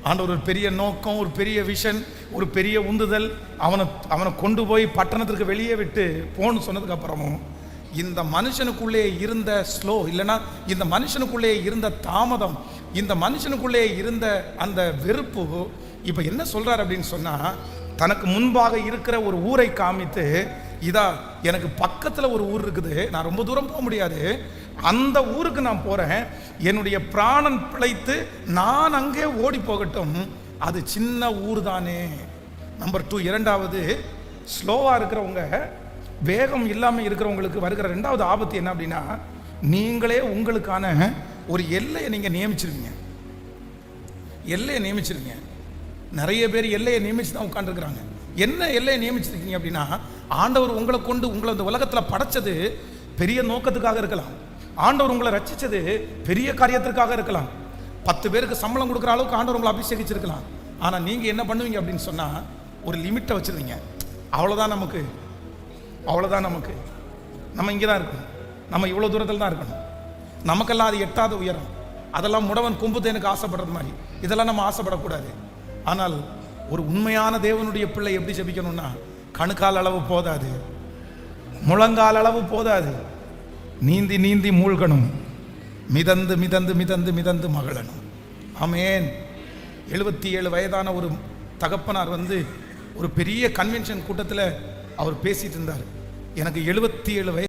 ஆண்டவர் ஒரு பெரிய நோக்கம், ஒரு பெரிய விஷன், ஒரு பெரிய உந்துதல். அவனை கொண்டு போய் பட்டணத்திற்கு வெளியே விட்டு போன்னு சொன்னதுக்கு அப்புறமும் இந்த மனுஷனுக்குள்ளே இருந்த ஸ்லோ, இல்லைன்னா இந்த மனுஷனுக்குள்ளே இருந்த தாமதம், இந்த மனுஷனுக்குள்ளே இருந்த அந்த வெறுப்பு இப்போ என்ன சொல்றார் அப்படின்னு சொன்னா, தனக்கு முன்பாக இருக்கிற ஒரு ஊரை காமித்து, இதா எனக்கு பக்கத்தில் ஒரு ஊர் இருக்குது, நான் ரொம்ப தூரம் போக முடியாது, அந்த ஊருக்கு நான் போறேன், என்னுடைய பிராணன் பிழைத்து நான் அங்கே ஓடி போகட்டும், அது சின்ன ஊர் தானே. நம்பர் 2, இரண்டாவது, ஸ்லோவா இருக்கிறவங்க, வேகம் இல்லாமல் இருக்கிறவங்களுக்கு வருகிற ரெண்டாவது ஆபத்து என்ன அப்படின்னா, நீங்களே உங்களுக்கான ஒரு எல்லையை நீங்க நியமிச்சிருவீங்க. எல்லையை நியமிச்சிருங்க. நிறைய பேர் எல்லையை நியமிச்சு தான் உட்காந்துருக்குறாங்க. என்ன எல்லையை நியமிச்சிருக்கீங்க அப்படின்னா, ஆண்டவர் உங்களை கொண்டு உங்களை இந்த உலகத்தில் படைச்சது பெரிய நோக்கத்துக்காக இருக்கலாம். ஆண்டவர் உங்களை ரட்சிச்சது பெரிய காரியத்திற்காக இருக்கலாம். 10 பேருக்கு சம்பளம் கொடுக்குற அளவுக்கு ஆண்டவர் உங்களை அபிஷேகிச்சிருக்கலாம். ஆனால் நீங்கள் என்ன பண்ணுவீங்க அப்படின்னு சொன்னால், ஒரு லிமிட்டை வச்சுருவீங்க. அவ்வளோதான் நமக்கு, அவ்வளோதான் நமக்கு, நம்ம இங்கே தான் இருக்கணும், நம்ம இவ்வளோ தூரத்தில் தான் இருக்கணும், நமக்கெல்லாம் அது எட்டாத உயரம், அதெல்லாம் முடவன் கொம்புத்தேனுக்கு ஆசைப்படுறது மாதிரி, இதெல்லாம் நம்ம ஆசைப்படக்கூடாது. ஆனால் ஒரு உண்மையான தேவனுடைய பிள்ளை எப்படி ஜெபிக்கணும்னா, கணுக்கால் அளவு போதாது, முழங்கால் அளவு போதாது, நீந்தி நீந்தி மூழ்கணும், மிதந்து மிதந்து மிதந்து மிதந்து மகளணும். ஆமேன். 77 வயதான ஒரு தகப்பனார் ஒரு பெரிய கன்வென்ஷன் கூட்டத்தில் அவர் பேசிட்டு இருந்தார். எனக்கு 77 வயது.